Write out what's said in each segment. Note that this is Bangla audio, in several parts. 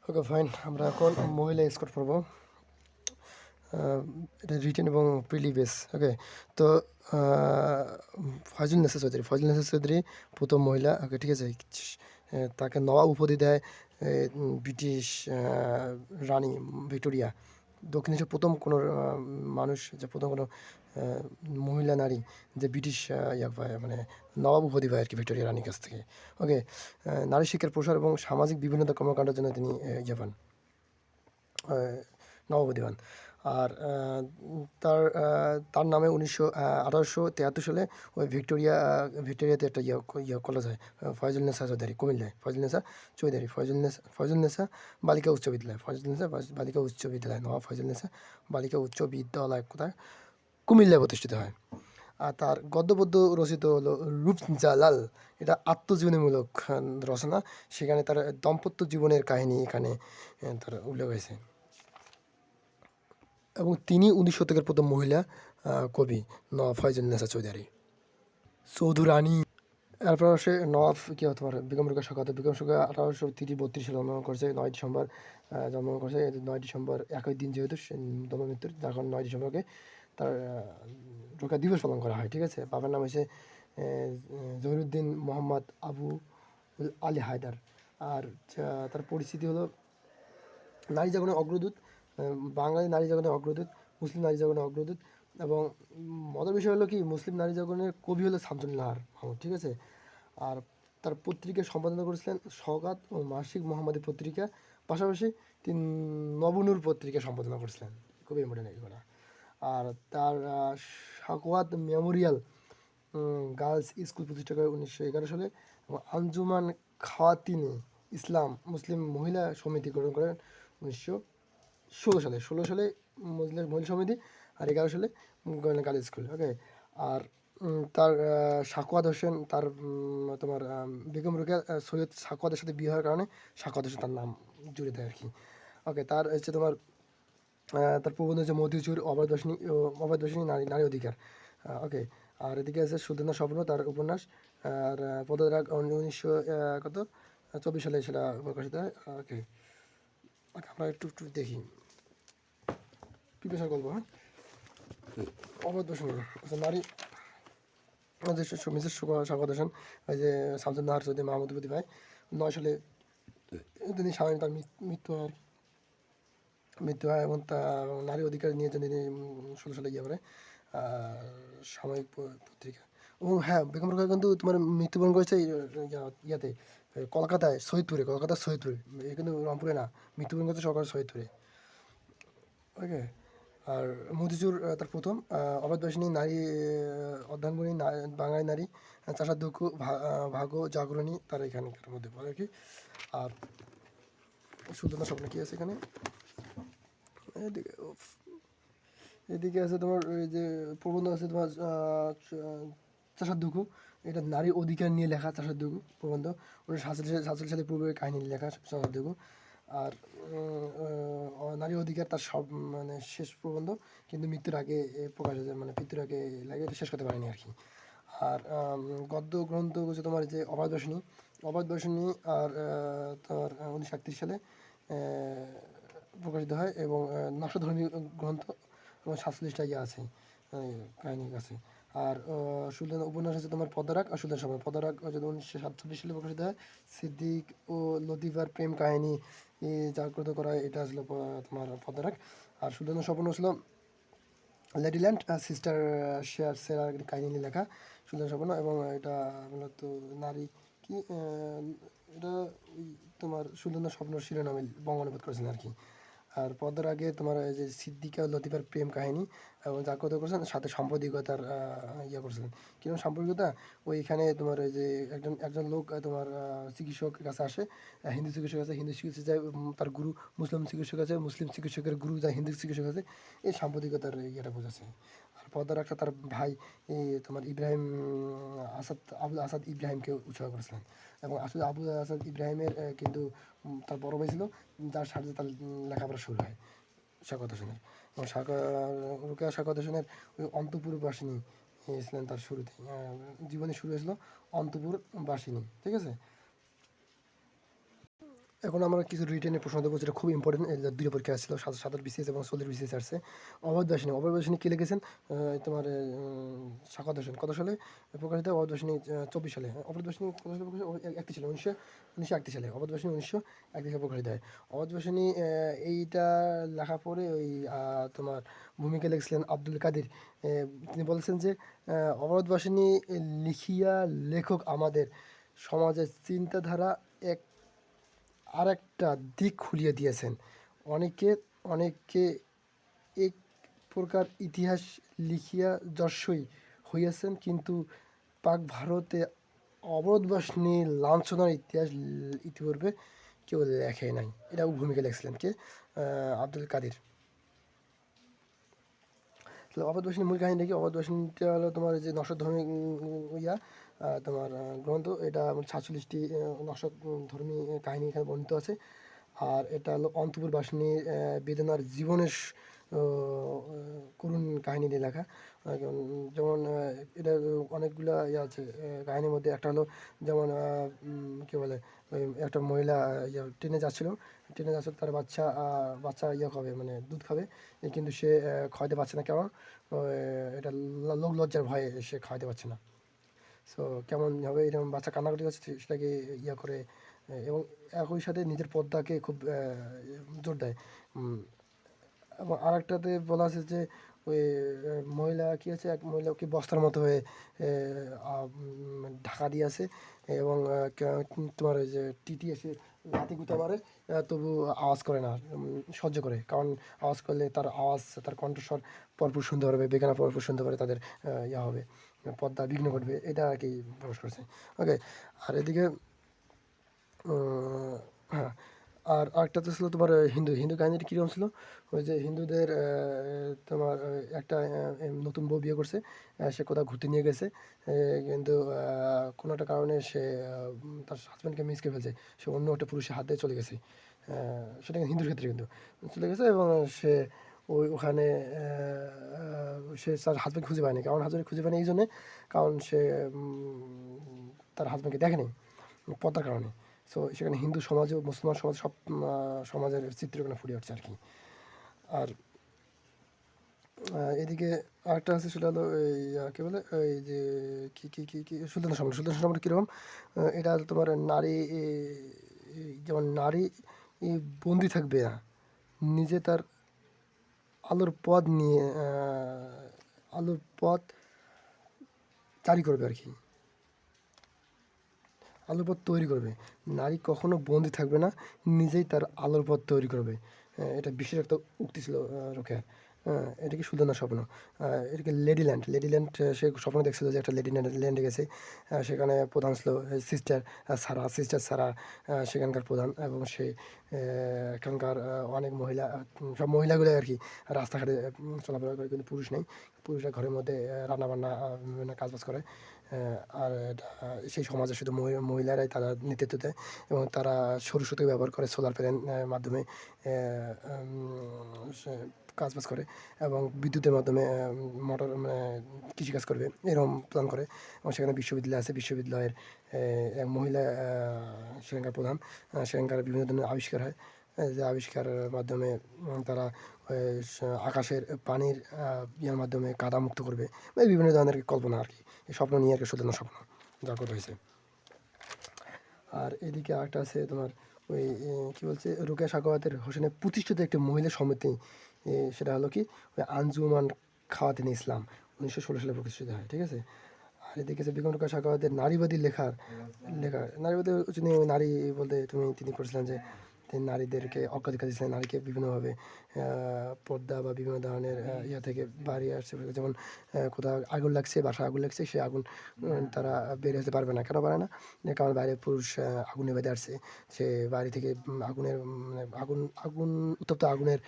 ওকে ফাইন, আমরা এখন মহিলা স্কোর পড়বো। এটা রিটেন এবং প্রিলি বেস। ওকে, তো ফয়জুল নেসা চৌধুরী প্রথম মহিলা। ওকে, ঠিক আছে। তাকে নওয়াব উপাধি দেয় ব্রিটিশ রানী ভিক্টোরিয়া। দক্ষিণ এশিয়ার প্রথম কোনো মানুষ, যে প্রথম কোনো মহিলা নারী যে ব্রিটিশ পায়, মানে নবাব উপাধি পায় আর কি, ভিক্টোরিয়া রানীর কাছ থেকে। ওকে, নারী শিক্ষার প্রসার এবং সামাজিক বিভিন্নতা কর্মকাণ্ডের জন্য তিনি পান, নবাবুদ্দি পান। আর তার তার নামে 1873 সালে ওই ভিক্টোরিয়াতে একটা কলেজ হয়, ফয়জুলনেসা চৌধুরী, কুমিল্লায়। ফয়জুলনেসা বালিকা উচ্চ বিদ্যালয়, বালিকা উচ্চ বিদ্যালয়, নবাব ফয়জুলনেসা বালিকা উচ্চ বিদ্যালয় কোথায়, কুমিল্লায় প্রতিষ্ঠিত হয়। আর তার গদ্যপদ্য রচিত হলো রূপজালাল। এটা আত্মজীবনীমূলক রচনা। সেখানে তার দাম্পত্য জীবনের কাহিনী এখানে তার উল্লেখ হয়েছে। এবং তিনি 19 শতকের প্রথম মহিলা কবি নওয়াব ফয়জুলনেসা চৌধুরানী। এরপর সে নওয়াব কী হতে পারে, বেগম রোকেয়া সাখাওয়াত। বেগম রোকেয়া 1832 সালে জন্মগ্রহণ করেছে, 9 ডিসেম্বর জন্মগ্রহণ করেছে। 9 ডিসেম্বর একই দিন, যেহেতু জন্ম মৃত্যুর, যার কারণে 9 ডিসেম্বরকে তার রোকেয়া দিবস পালন করা হয়। ঠিক আছে। বাবার নাম হয়েছে জহিরুদ্দিন মোহাম্মদ আবু আলী হায়দার। আর তার পরিচিতি হলো নারী জাগরণের অগ্রদূত, বাঙালি নারী জাগরণের অগ্রদূত, মুসলিম নারী জাগরণের অগ্রদূত। এবং মজার বিষয় হলো কি, মুসলিম নারী জাগরণের কবি হলো শামসুন নাহার মাহমুদ। ঠিক আছে। আর তার পত্রিকা সম্পাদনা করেছিলেন সওগাত ও মাসিক মোহাম্মদী পত্রিকা। পাশাপাশি তিনি নবনূর পত্রিকা সম্পাদনা করেছিলেন। খুবই ইম্পর্টেন্ট এগুলো। আর তার সাকওয়াত মেমোরিয়াল গার্লস স্কুল প্রতিষ্ঠা করে 1911 সালে, এবং আঞ্জুমান খাওয়াতিনে ইসলাম মুসলিম মহিলা সমিতি গঠন করেন 1916 সালে মহিলা সমিতি। আর 11 সালে গার্লস স্কুল। ওকে। আর তার সাখাওয়াত হোসেন, তার তোমার বেগম রোকেয়া সৈয়দ সাখাওয়াতের সাথে বিয়ে হওয়ার কারণে সাখাওয়াত হোসেন তার নাম জুড়ে দেয় আর কি। ওকে, তার হচ্ছে তোমার তার প্রবন্ধ হচ্ছে মতিচুর, অবাধবাসিনী নারী নারী অধিকার। ওকে। আর এদিকে আছে সুলতানা স্বপ্ন, তার উপন্যাস। আর পদরাগ 1924 সালে সেটা প্রকাশিত হয়। ওকে, আমরা একটু একটু দেখি প্রিপারেশন করবো। হ্যাঁ, অবাধবাসিনী আচ্ছা, নারী মিসেস সাখাওয়াত হোসেন, ওই যে শামসুন নাহার চৌধুরী মাহমুদ উপাধি পায় 9 সালে। তিনি স্বামী, তার মৃত্যু হয় আর কি। মৃত্যু হয়, এবং তা নারী অধিকার নিয়ে তিনি 16 সালে করে সাময়িক পত্রিকা। এবং হ্যাঁ, বেগম রোকেয়া কিন্তু তোমার মৃত্যুবরণ করেছে ইয়াতে, কলকাতার সৈয়দপুরে। এ কিন্তু রংপুরে না, মৃত্যুবরণ করেছে সরকার সৈয়দপুরে। ওকে। আর মতিচুর তার প্রথম অবাধবাসিনী নারী, অর্ধাঙ্গিনী বাঙালি নারী, চাষার দুঃখ, ভাগ্য জাগরণী, তার এখানকার মধ্যে পড়ে আর কি। আর সুলতানা স্বপ্ন কী আছে এখানে, এদিকে এদিকে আছে তোমার ওই যে প্রবন্ধ আছে তোমার চাষার দুঃখ। এটা নারী অধিকার নিয়ে লেখা চাষার দুঃখ প্রবন্ধ। 1947 সালে পূর্বের কাহিনী লেখা চাষার দুঃখ। আর নারী অধিকার তার সব মানে শেষ প্রবন্ধ, কিন্তু মৃত্যুর আগে প্রকাশ হয়েছে, মানে মৃত্যুর আগে লাগে, এটা শেষ করতে পারেনি আর কি। আর গদ্য গ্রন্থ হচ্ছে তোমার যে অবাধবাসিনী। আর তোমার 1931 সালে প্রকাশিত হয়, এবং নাট্যধর্মী গ্রন্থ, এবং 47টা আছে কাহিনী আছে। আর সুলতান উপন্যাস আছে তোমার পদারাগ আর সুলতান সময়। পদারাগ হচ্ছে 1947 সালে প্রকাশিত হয়। সিদ্দিক ও লতিফার প্রেম কাহিনী জাগ্রত করা হয়, এটা আসলে তোমার পদারাগ। আর সুলতানের স্বপ্ন ছিল লেডিল্যান্ড সিস্টার সেরার কাহিনী নিয়ে লেখা সুলতান স্বপ্ন। এবং এটা মূলত নারী কি এটা ওই তোমার সুলতানের স্বপ্ন শিরোনামে বঙ্গানুবাদ করেছেন আর কি। আর পদ্মার আগে তোমার এই যে সিদ্দিকা ও লতিফার প্রেম কাহিনী, এবং জাগ্রত করেছেন, সাথে সাম্প্রতিকতার করেছিলেন। কিরকম সাম্প্রতিকতা, ওইখানে তোমার ওই যে একজন লোক তোমার চিকিৎসকের কাছে আসে, হিন্দু চিকিৎসক আছে, হিন্দু চিকিৎসক যায় তার গুরু, মুসলিম চিকিৎসক আছে, মুসলিম চিকিৎসকের গুরু যায় হিন্দু চিকিৎসক আছে। এই সাম্প্রতিকতার ইয়েটা বোঝাচ্ছে। আর পদ্মার একটা তার ভাই তোমার ইব্রাহিম আবুল আসাদ ইব্রাহিমকে উৎসর্গ করেছিলেন। এবং আসলে আবুল আসাদ ইব্রাহিমের কিন্তু তার বড় ভাই ছিল, যার সাথে তার লেখাপড়া শুরু হয় সাখাওয়াত হোসেনের। এবং রোকেয়া সাখাওয়াত হোসেনের ওই অন্তপুর বাসিনী ছিলেন তার শুরুতে, জীবনে শুরু হয়েছিল অন্তপুর বাসিনী। ঠিক আছে। এখন আমরা কিছু রিটেনের প্রশ্ন দেবো যেটা খুব ইম্পর্টেন্ট। দুটো পরীক্ষা আসছিল, সাঁতার বিসিএস এবং সোলের বিসিএস আসছে। অবাধ বাসিনী কি লিখেছেন? তোমার সাখাওয়াত হোসেন কত সালে প্রকাশিত? অবাধ বাসিনী 24 সালে। অবাধ বাসিনী কত সালে প্রকাশিত? 31 সালে, 1931 সালে। অবাধ বাসিনী 1931 সালে প্রকাশিত হয়। অবাধ বাসিনী এইটা লেখা পরে ওই তোমার ভূমিকা লিখছিলেন আব্দুল কাদের। তিনি বলেছেন যে অবাধ বাসিনী লিখিয়া লেখক আমাদের সমাজের চিন্তাধারা এক আরেকটা দিক খুলিয়ে দিয়েছেন। অনেকে অনেকে এক প্রকার ইতিহাস লিখিয়া যশস্বী হইয়াছেন, কিন্তু পাক ভারতে অবরোধবাসিনী লাঞ্ছনার ইতিহাস ইতিপূর্বে কেউ লেখে নাই। এটাও ভূমিকা লিখছিলেন কে? আব্দুল কাদের। তাহলে অবধবাসিনীর মূল কাহিনী কি? অবধবাসিনীটা হলো তোমার যে নশর ধর্মী ইয়া তোমার গ্রন্থ। এটা 47টি নশর ধর্মী কাহিনী এখানে বর্ণিত আছে। আর এটা হলো অন্তপুর বাসিনীর বেদনার জীবনের করুণ কাহিনী দিয়ে লেখা। যেমন এটা অনেকগুলা ইয়ে আছে কাহিনীর মধ্যে। একটা হলো যেমন কী বলে, ওই একটা মহিলা ট্রেনে যাচ্ছিল, তার বাচ্চা ইয়ে খাবে, মানে দুধ খাবে, কিন্তু সে খাওয়াতে পারছে না। কেমন এটা লোক লজ্জার ভয়ে সে খাওয়াতে পারছে না। সো কেমন হবে, এরকম বাচ্চা কান্নাকাটি করছে, সেটাকে ইয়ে করে এবং একই সাথে নিজের পর্দাকে খুব জোর দেয়। এবং আরেকটাতে বলা আছে যে ওই মহিলা কী আছে, এক মহিলা কি বস্তার মতো হয়ে ঢাকা দিয়ে আছে এবং তোমার ওই যে টিটি এসে লাথি গুঁতা মারে, তবু আওয়াজ করে না, সহ্য করে। কারণ আওয়াজ করলে তার কণ্ঠস্বর পরপর শুনতে পারবে, বেগানা পরপর শুনতে পারে, তাদের ইয়া হবে, পর্দা বিঘ্ন ঘটবে, এটা আর কি প্রকাশ করেছে। ওকে। আর এদিকে হ্যাঁ, আর আরেকটা তো ছিল তোমার হিন্দু কাহিনীটা কীরকম ছিল? ওই যে হিন্দুদের তোমার একটা নতুন বউ বিয়ে করছে, সে কোথাও ঘুরতে নিয়ে গেছে, কিন্তু কোনো একটা কারণে সে তার হাজব্যান্ডকে মিস করে ফেলছে, সে অন্য একটা পুরুষের হাত দিয়ে চলে গেছে। সেটা কিন্তু হিন্দুর ক্ষেত্রে কিন্তু চলে গেছে এবং সে ওখানে সে তার হাজব্যান্ড খুঁজে পায়নি। কারণ হাজব্যান্ড খুঁজে পায়নি এই জন্যে, কারণ সে তার হাজব্যান্ডকে দেখেনি পর্দার কারণে। সো সেখানে হিন্দু সমাজ ও মুসলমান সমাজ সব সমাজের চিত্র ওখানে ফুটে উঠছে আর কি। আর এদিকে আরেকটা আছে, সেটা হলো এই কী বলে, এই যে কী সুলতান সম্রাট কীরকম? এটা তোমার নারী যেমন নারী বন্দি থাকবে না, নিজে তার আলোর পথ নিয়ে আলোর পথ জারি করবে আর কি, আলোর পথ তৈরি করবে। নারী কখনো বন্দি থাকবে না, নিজেই তার আলোর পথ তৈরি করবে। এটা বিশেষ একটা উক্তি ছিল রোকেয়ার। এটা কি সুলতানের স্বপ্ন? এটাকে লেডিল্যান্ড সে স্বপ্ন দেখছিল যে একটা ল্যান্ডে গেছে। সেখানে প্রধান ছিল সিস্টার সারা সেখানকার প্রধান, এবং সে এখানকার অনেক মহিলা, সব মহিলাগুলো আর কি রাস্তাঘাটে চলাফেরা করে, কিন্তু পুরুষ নেই। পুরুষরা ঘরের মধ্যে রান্নাবান্না বিভিন্ন কাজবাজ করে। আর সেই সমাজে শুধু মহিলারাই তারা নেতৃত্ব দেয় এবং তারা সৌরশক্তি ব্যবহার করে, সোলার প্যানেল মাধ্যমে কাজবাজ করে এবং বিদ্যুতের মাধ্যমে মোটর মানে কৃষিকাজ করবে, এরকম প্ল্যান করে। এবং সেখানে বিশ্ববিদ্যালয় আছে, বিশ্ববিদ্যালয়ের এক মহিলা সেখানকার প্রধান। সেখানকার বিভিন্ন ধরনের আবিষ্কার হয়, যে আবিষ্কারের মাধ্যমে তারা আকাশের পানির ইয়ের মাধ্যমে কাদা মুক্ত করবে, বিভিন্ন ধরনের কল্পনা আর কি। এই স্বপ্ন নিয়ে আর কি সুলতানের স্বপ্ন জাগ্রত হয়েছে। আর এদিকে আরেকটা আছে তোমার ওই কী বলছে, রোকেয়া সাখাওয়াতের হোসেনের প্রতিষ্ঠিত একটি মহিলা সমিতি, সেটা হলো কি ওই আঞ্জুমান খাওয়াতিন ইসলাম, 1916 সালে প্রতিষ্ঠিত হয়। ঠিক আছে। আর এদিকে আছে বেগম রোকেয়া সাখাওয়াতের নারীবাদী নারীবাদী হচ্ছে নারী বলতে তিনি করেছিলেন যে তিনি নারীদেরকে অগ্রাধিকার দিয়েছিলেন, নারীকে বিভিন্নভাবে পর্দা বা বিভিন্ন ধরনের ইয়া থেকে বাড়িয়ে আসছে। যেমন কোথাও আগুন লাগছে, বাসায় আগুন লাগছে, সে আগুন তারা বের হতে পারবে না। কেন পারে না? কারণ বাইরে পুরুষ আগুনে বেঁধে আসছে। সে বাড়ি থেকে আগুনের মানে আগুন উত্তপ্ত আগুনের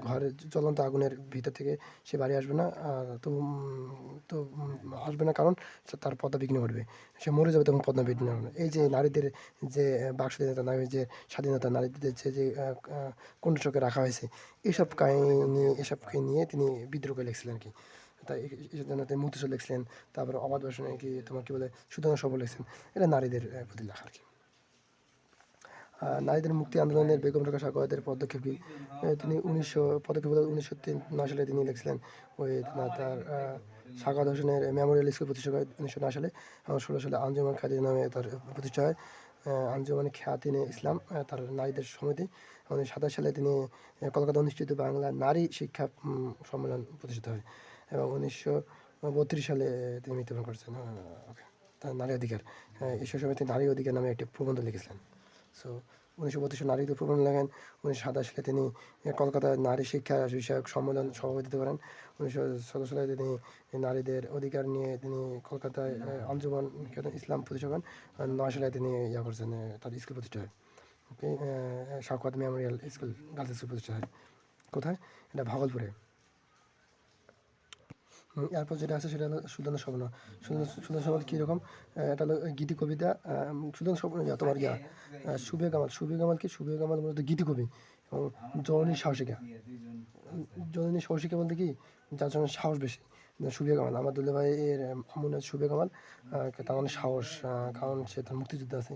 ঘরে জ্বলন্ত আগুনের ভিতর থেকে সে বাড়ি আসবে না। আসবে না, কারণ তার পর্দা বিঘ্ন ঘটবে, সে মরে যাবে তখন পর্দা বিঘ্ন ঘটবে। এই যে নারীদের যে বাক স্বাধীনতা, নারীর যে স্বাধীনতা, নারীদের যে কণ্ঠস্বরকে রাখা হয়েছে, এসবকে নিয়ে তিনি বিদ্রোহ করে লিখছিলেন আর কি। তাই এই জন্য তিনি মুক্তসর লিখছিলেন। তারপরে অবাধ ভাষণে কি তোমার কী বলে সুতরাং সবল লিখছেন। এটা নারীদের প্রতি লেখা আর কি। নারীদের মুক্তি আন্দোলনের বেগম রোকেয়া সাখাওয়াতের পদক্ষেপ কি? তিনি 1909 সালে তিনি লিখছিলেন ওই তার সাখাওয়াত হোসেনের মেমোরিয়াল স্কুল প্রতিষ্ঠা হয় 1909 সালে, এবং 16 সালে আঞ্জুমান খ্যাতি নামে তার প্রতিষ্ঠা হয়। আঞ্জুমান খ্যাতিনে ইসলাম তার নারীদের সমিতি। 1927 সালে তিনি কলকাতা অনুষ্ঠিত বাংলা নারী শিক্ষা সম্মেলন প্রতিষ্ঠিত হয়, এবং 1932 সালে তিনি মৃত্যুবরণ করেছেন। ওকে, তার নারী অধিকার, ঈশ্বর সময় তিনি নারী অধিকার নামে একটি প্রবন্ধ লিখেছিলেন। সো 1932 সালে নারী প্রবন্ধ লেখেন। 1927 সালে তিনি কলকাতায় নারী শিক্ষা বিষয়ক সম্মেলন সভাপতিত্ব করেন। 1917 সালে তিনি নারীদের অধিকার নিয়ে তিনি কলকাতায় আঞ্জুমান ইসলাম প্রতিষ্ঠা করেন। 9 সালে তিনি করছেন, তার স্কুল প্রতিষ্ঠা হয়। Okay, Sakhawat memorial school, girls school প্রতিষ্ঠা হয়। কোথায়? এটা ভাগলপুরে। এরপর যেটা আছে সেটা হলো সুলতানের স্বপ্ন। সুলতানের স্বপ্ন কীরকম? এটা হলো গীতি কবিতা। সুলতানের স্বপ্ন তোমার সুবে কামাল। সুবে কামাল মূলত গীতি কবি এবং জননী সাহসিকা। জননী সাহসিকা বলতে কি, যার জন্য সাহস বেশি। সুবে কামাল আমার দুলে ভাইয়ের মনে হয় সুবে কামাল, তার মানে সাহস, কারণ সে তার মুক্তিযোদ্ধা আছে,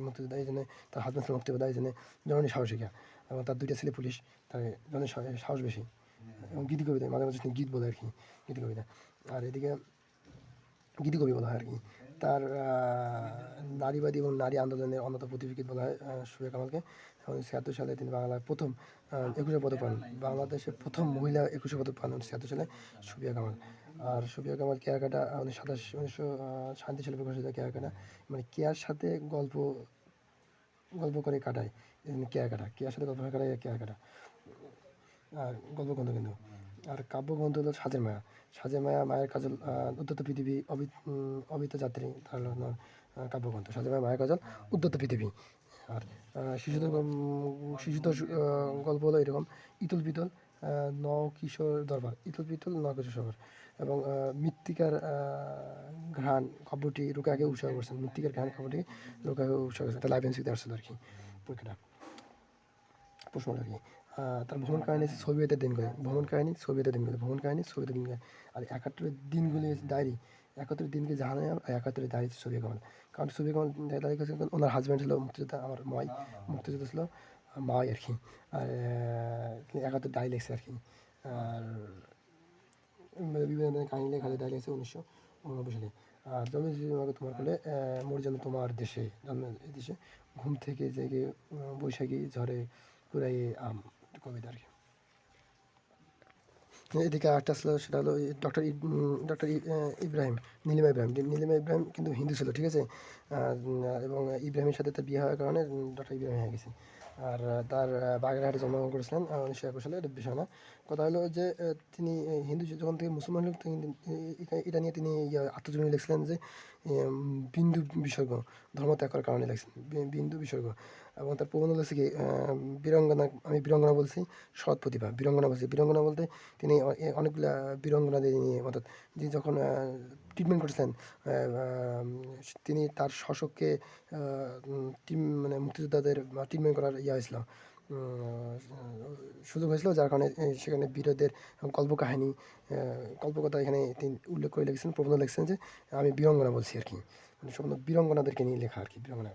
মুক্তিযোদ্ধা, এই জন্য তার হাজব্যান্ড ছিল মুক্তিযোদ্ধা, এই জন্য জননী সাহসিকা, এবং তার 2টা ছেলে পুলিশ, তার জন্য সাহস বেশি। এবং গীতি কবিতা মাঝে মাঝে গীত বলে আর কি, গীতি কবিতা। আর এদিকে গীতি কবি বলা হয় আর কি। তার নারীবাদী এবং নারী আন্দোলনের অন্যতম প্রতিবিম্ব বলা হয় সুবে কামালকে। 1976 সালে তিনি বাংলার প্রথম 21শে পদক পান। বাংলাদেশের প্রথম মহিলা 21শে পদক পান 1976 সালে সুবিয়া কামাল। আর সুবিয়া কামাল কেয়ারকাটা 1937 সালে প্রকাশিত কেয়ারকাটা, মানে কেয়ার সাথে গল্প গল্প করে কাটায়, কেয়ারকাটা, কেয়ার সাথে গল্প করে কাটায় কেয়ারকাটা। আর গল্পগ্রন্থ কিন্তু, আর কাব্যগ্রন্থ হলো সাজের মায়া। সাজের মায়া, মায়ের কাজল, উদ্ধত পৃথিবী, অবিত যাত্রী, তার হলো কাব্যগ্রন্থ। সাজের মায়া, মায়ের কাজল, উদ্ধত পৃথিবী। আর শিশুদের গল্প হলো এরকম: ইতল পিতল, ন কিশোর দরবার, ইতল পিতল ন কিশোর দরবার, এবং মৃত্তিকার ঘ্রাণ কাব্যটি রোকেয়াকে উৎসর্গ করছেন। মৃত্তিকার ঘ্রাণ কাব্যটি রোকেয়াকে উৎসর্গ করছেন। এটা লাইভ এমসিতে আসছিল আর কি, পরীক্ষাটা, প্রশ্নটা আর কি। তার ভ্রমণ কাহিনী সোভিয়েতের দিনগুলি, ভ্রমণ কাহিনী সোভিয়েতের দিনগুলি। আর 71 দিনগুলি ডায়েরি, 71 দিনকে জাহানো, আর 71 ডায়েরি ছবি কামাল। কারণ ছবি কামাল ডায়েরি করেছেন, ওনার হাজব্যান্ড ছিল মুক্তিযোদ্ধা, আমার মাই মুক্তিযোদ্ধা ছিল, মাই আর কি। আর 71 ডায়েরি লেখছে আর কি। আর বিভিন্ন কাহিনী লেখা ডায়েরি লেখছে 1989 সালে। আর জন্ম তোমাকে তোমার কোলে, মরে যেন তোমার দেশে, জন্ম এই দেশে, ঘুম থেকে জেগে বৈশাখী ঝড়ে কুড়াইয়ে আম, কবিতা আর কি। এদিকে আরেকটা ছিল, সেটা হলো ডক্টর ইব্রাহিম, নীলিমা ইব্রাহিম কিন্তু হিন্দু ছিল, ঠিক আছে। এবং ইব্রাহিমের সাথে তার বিয়ে হওয়ার কারণে ডক্টর ইব্রাহিম হয়ে গেছে। আর তার বাগেরহাটে জন্মগ্রহণ করেছিলেন 1921 সালে। এটা বিষয় না, কথা হলো যে তিনি হিন্দু যখন থেকে মুসলমান হলেন, এটা নিয়ে তিনি আত্মজীবনী লিখছিলেন যে বিন্দু বিসর্গ, ধর্ম ত্যাগ করার কারণে লিখছেন বিন্দু বিসর্গ। এবং তার প্রবন্ধ হচ্ছে কি, বীরঙ্গনা, আমি বীরঙ্গনা বলছি, সৎ প্রতিভা, বীরঙ্গনা বলতে তিনি অনেকগুলা বীরঙ্গনাদের নিয়ে, অর্থাৎ যিনি যখন ট্রিটমেন্ট করেছিলেন, তিনি তার শাসককে মানে মুক্তিযোদ্ধাদের ট্রিটমেন্ট করার হয়েছিল, সুযোগ হয়েছিল, যার কারণে সেখানে বীরদের কল্পকাহিনী, কল্পকথা এখানে তিনি উল্লেখ করে লিখেছেন, প্রবন্ধ লিখছেন যে আমি বীরঙ্গনা বলছি আর কি, মানে সম্পূর্ণ বীরঙ্গনাদেরকে নিয়ে লেখা আর কি, বীরঙ্গনা।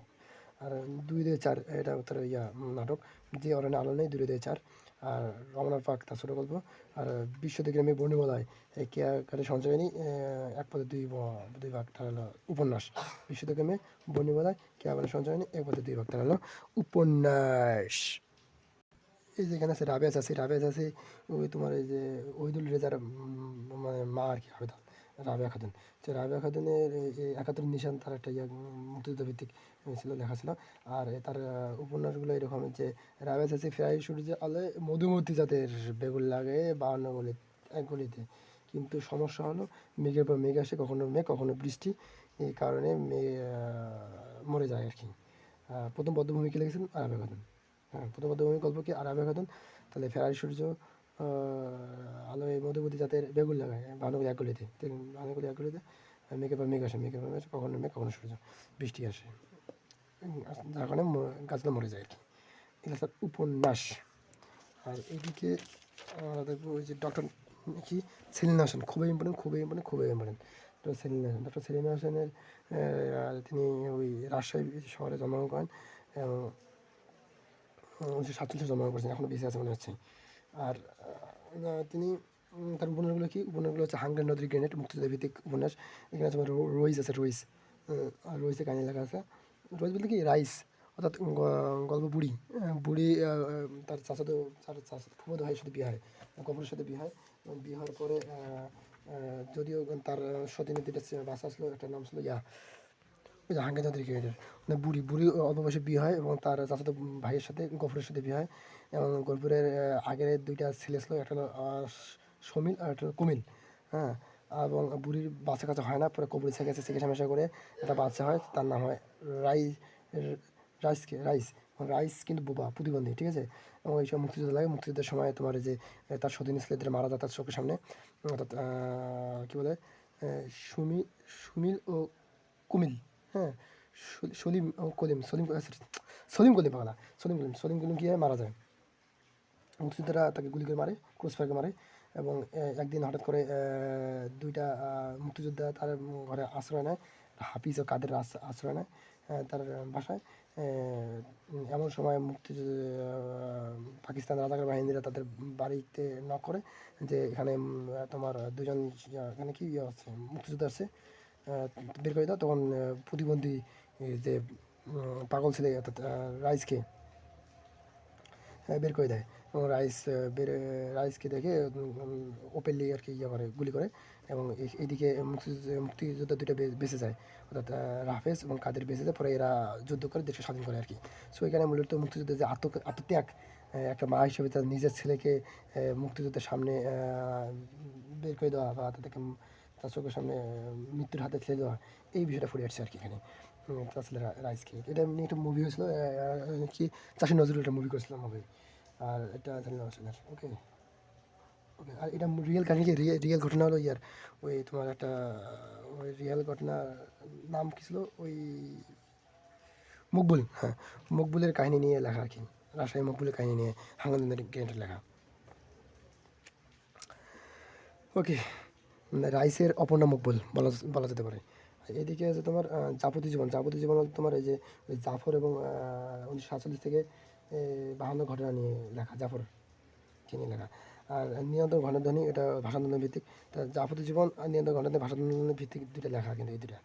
আর 2-2-4 এটা তার নাটক, যে অরণ্যে আলো নেই, 2-2-4। আর রমনার পাক তার ছোটো গল্প। আর বিশ্বদিগ্রামে বর্ণিমালায় এই কেয়ারকারে সঞ্চয়নী, এক পদে দুই ভাগ, তার হলো উপন্যাস। বিশ্বদিগ্রামে বর্ণিমালায় কেয়ারকারে সঞ্চয়নী, এক পদে 2 ভাগ, তার হলো উপন্যাস। এই যেখানে আছে রাবেয়া চাচি, ওই তোমার এই যে ওহিদুল রেজার মানে মা আর কি, রাবেয়া খাতুন। তো রাবেয়া খাতুনের 71 নিশান, তার একটা মুক্তিযুদ্ধ ভিত্তিক ছিল, লেখা ছিল। আর তার উপন্যাসগুলো এরকম যে রাবেয়া চাচি ফেরাই সূর্যে আলে মধুমতি জাতের বেগুন লাগে 52 গলি, এক গলিতে, কিন্তু সমস্যা হলো মেঘের পর মেঘ আসে, কখনো মেঘ কখনো বৃষ্টি, এই কারণে মরে যায় আর কি। প্রথম পদ্মভূমিকে লিখেছেন রাবেয়া খাতুন। হ্যাঁ, প্রথম পদ্মভূমির গল্প কি, আর রাবেয়া খাতুন। তাহলে ফেরারি সূর্য আলোয় মধুমতি জাতের বেগুন লাগায় ভানুগুলি এক গলিতে, মেঘের পর মেঘ আসে, কখনো মেঘ কখনো সূর্য, বৃষ্টি আসে, যার কারণে গাছগুলো মরে যায় আর কি। এটা তার উপন্যাস। আর এদিকে আমরা দেখবো ওই যে ডক্টর কি সেলিনা হাসান, খুবই ইম্পর্টেন্ট। ডক্টর সেলিনা হাসানের তিনি ওই রাজশাহী শহরে জন্মগ্রহণ করেন, এবং 1947 জন্মগ্রহণ করেছেন, এখনও বেঁচে আছে মনে হচ্ছে। আর তিনি তার উপন্যাসগুলো কি, উপন্যাসগুলো হচ্ছে হাঙ্গের নদীর গ্রেনেড, মুক্তিযুদ্ধ ভিত্তিক উপন্যাস। এখানে তোমার রইস আছে, রইস, আর রইসে কাহিনী লেখা আছে। রইস বলতে কি রাইস, অর্থাৎ গল্প বুড়ি, বুড়ি তার চাচাতো ফুফাতো ভাইয়ের সাথে বিয়ে হয়, গফরের সাথে বিয়ে হয়। এবং বিয়ে হওয়ার পরে যদিও তার সতীনের দুইটা বাচ্চা আসলো, একটা নাম ছিল ওই যে হাঙ্গের নদীর গ্রেনেডের, মানে বুড়ি বুড়ি অল্প বয়সে বিয়ে হয় এবং তার চাচাতো ভাইয়ের সাথে গফরের সাথে বিয়ে হয়। এবং গফরের আগের দুইটা ছেলে ছিল, একটা হলো শমিল আর একটা হলো কুমিল। হ্যাঁ, এবং বুড়ির বাচ্চা কাচ্চা হয় না, পরে কবুল থেকে গেছে, চিকিৎসা মিশা করে একটা বাচ্চা হয়, তার নাম হয় রাই রাইস। রাইস কিন্তু বোবা, প্রতিবন্ধী, ঠিক আছে। এবং এই সব মুক্তিযুদ্ধ লাগে, মুক্তিযুদ্ধের সময় তোমার এই যে তার সতীন ছেলেদের মারা যায় তার চোখের সামনে, অর্থাৎ কী বলে, সুমি সুমিল ও কুমিল, হ্যাঁ, সলিম ও কলিম, সলিম কলিম পাগলা, সলিম কলিম গিয়ে মারা যায়। মুক্তিযোদ্ধারা তাকে গুলি করে মারে, ক্রস ফায়ার মারে। এবং একদিন হঠাৎ করে দুইটা মুক্তিযোদ্ধা তার ঘরে আশ্রয় নেয়, হাফিজ ও কাদের আশ্রয় নেয় তার বাসায়। এমন সময় পাকিস্তান রাজাকার বাহিনীরা তাদের বাড়িতে নক করে যে এখানে তোমার দুজন এখানে কি আছে, মুক্তিযোদ্ধা আসছে, বের করে দাও। তখন প্রতিবন্ধী যে পাগল ছেলে অর্থাৎ রাইসকে বের করে দেয়। এবং রাইসকে দেখে ওপেনলি আর কি ইয়ে করে, গুলি করে। এবং এইদিকে মুক্তিযোদ্ধা দুটো বেঁচে যায়, অর্থাৎ রাফেজ এবং কাদের বেঁচে যায়। পরে এরা যুদ্ধ করে দেশকে স্বাধীন করে আর কি। সো এখানে মূলত মুক্তিযুদ্ধের যে আত্মত্যাগ, একটা মা হিসেবে তার নিজের ছেলেকে মুক্তিযুদ্ধের সামনে বের করে দেওয়া বা তাদেরকে তার চোখের সামনে মৃত্যুর হাতে ঠেলে দেওয়া, এই বিষয়টা ফুটে আসছে আর কি এখানে। তাছাড়া রাইসকে এটা নিয়ে একটা মুভি হয়েছিল, কি চাষি নজরুল একটা মুভি করেছিলাম মুভি। আর এটা জানি না ওকে ওকে। আর এটা রিয়েল কাহিনী, কি রিয়েল ঘটনা হলো ইয়ার, ওই তোমার একটা ওই রিয়েল ঘটনা, নাম কি ছিল ওই মকবুল, হ্যাঁ, মকবুলের কাহিনী নিয়ে লেখা আর কি, রাজশাহী মকবুলের কাহিনী নিয়ে হাঙ্গনের গ্রেনেডের লেখা। ওকে, রাইসের অপর নাম মকবুল বলা যেতে পারে। এদিকে আছে তোমার জাপতি জীবন। জাপতি জীবন হলো তোমার এই যে ওই জাফর এবং 1947 থেকে 52 ঘটনা নিয়ে লেখা, জাফর কে নিয়ে লেখা। আর নিয়ন্ত্রণ ঘনধ্বনি, এটা ভাষান্দোলন ভিত্তিক। তা জাপতি জীবন আর নিয়ন্ত্রণ ঘনধ্বনি ভাষান্দোলন ভিত্তিক দুইটা লেখা, কিন্তু এই দুইটা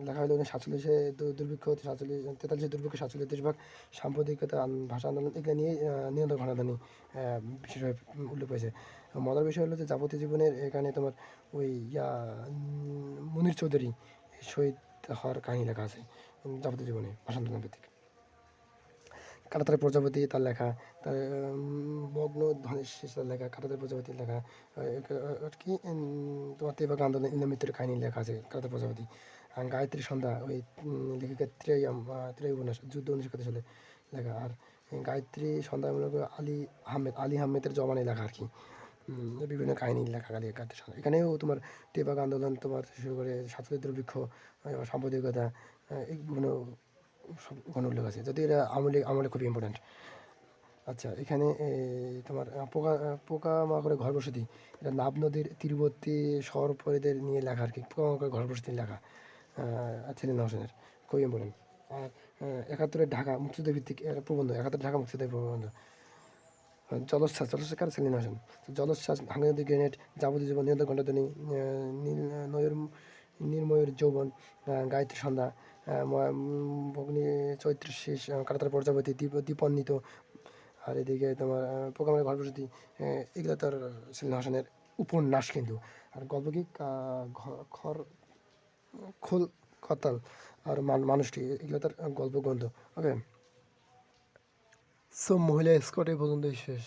লেখা হলো 1947 দুর্ভিক্ষ, 43 দুর্ভিক্ষ, 47 দেশভাগ, সাম্প্রদায়িকতা, ভাষা আন্দোলন, এগুলো নিয়ে নিয়ন্ত্রণ ঘনধ্বনি বিশেষভাবে উল্লেখ হয়েছে। মজার বিষয় হলো যে যাবতীয় জীবনের এখানে তোমার ওই মুনির চৌধুরী শহীদ হওয়ার কাহিনী লেখা আছে যাবতীয় জীবনে, ভাষা আন্দোলন ভিত্তিক। কাটাতারের প্রজাপতি তার লেখা, তার মগ্ন ধ্বনির শেষের লেখা, কাটাতারের প্রজাপতির লেখা আর কি তোমার তেভাগ আন্দোলন ইন্দ্রমিত্রের কাহিনী লেখা আছে কাটাতার প্রজাপতি। গায়ত্রী সন্ধ্যা ওই লেখিকা ত্রেয় উপন্যাস, যুদ্ধ 1971 সালে লেখা। আর গায়ত্রী সন্ধ্যা মূলত আলী আহমেদের জমানে লেখা আর কি। বিভিন্ন কাহিনী লেখা গায়ত্রী সন্ধ্যা। এখানেও তোমার তেভাগ আন্দোলন তোমার শুরু করে 47 দুর্ভিক্ষ, সাম্প্রদায়িকতা, এই বিভিন্ন সব ওখানে উল্লেখ আছে, যদি এটা আমলে খুবই ইম্পর্ট্যান্ট। আচ্ছা, এখানে তোমার পোকামাকড়ের ঘর বসতি, এটা নাব নদীর তীরবর্তী শহর পরিদের নিয়ে লেখা আর কি, পোকামাকড়ের ঘর বসতি লেখা ছেলেন হোসেনের, খুবই ইম্পর্টেন্ট। আর 71-এর ঢাকা মুক্তিযুদ্ধ ভিত্তিক প্রবন্ধ, 71 ঢাকা মুক্তিযুদ্ধের প্রবন্ধ। জলোচ্ছ্বাস কার, সেলিনা হোসেন। জলোচ্ছ্বাস, ভাঙা নদী গ্রেনেড, যাবতীয় জীবন, নিয়ন্ত্রণ ঘণ্টাধ্বনি, নীল নয়ুর নীলময়ূর যৌবন, গায়ত্রী সন্ধ্যা, ভগ্নী চৈত্রের শেষ, কাটাতার প্রজাপতি, দ্বীপান্বিত। আর এদিকে তোমার পোকামাকড়ের ঘর বসতি, এগুলো তার সেলিনা হোসেনের উপন্যাস কিন্তু। আর গল্প কি খর খোল কতাল আর মানুষটি, এগুলো তার গল্প গ্রন্থ। ওকে, সো মহিলা স্কট এই পর্যন্তই শেষ।